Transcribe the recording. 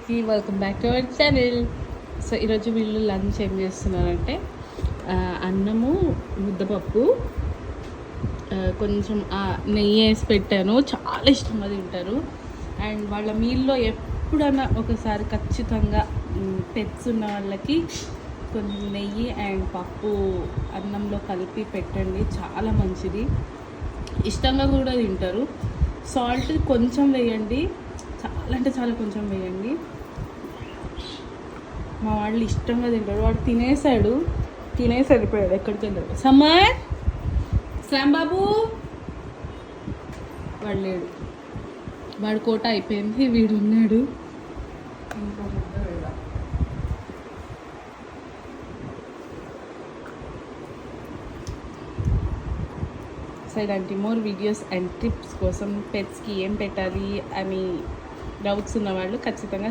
అందరికీ welcome back to our channel. So ఈరోజు వీళ్ళు లంచ్ ఏం చేస్తున్నారంటే అన్నము ముద్దపప్పు కొంచెం నెయ్యి వేసి పెట్టాను. చాలా ఇష్టంగా తింటారు. అండ్ వాళ్ళ మీల్లో ఎప్పుడన్నా ఒకసారి ఖచ్చితంగా పెట్స్ ఉన్న వాళ్ళకి కొంచెం నెయ్యి అండ్ పప్పు అన్నంలో కలిపి పెట్టండి, చాలా మంచిది. ఇష్టంగా కూడా తింటారు. సాల్ట్ కొంచెం వేయండి, చాలా అంటే చాలా కొంచెం వేయండి. మా వాళ్ళు ఇష్టంగా తింటాడు. వాడు తినేసి వెళ్ళిపోయాడు, ఎక్కడికి వెళ్ళాడు. సమ్మర్ శ్యాంబాబు వాడు లేడు, వాడు కోట అయిపోయింది, వీడు ఉన్నాడు. సో ఇలాంటి మోర్ వీడియోస్ అండ్ టిప్స్ కోసం పెట్స్కి ఏం పెట్టాలి అని డౌట్స్ ఉన్నవాళ్ళు ఖచ్చితంగా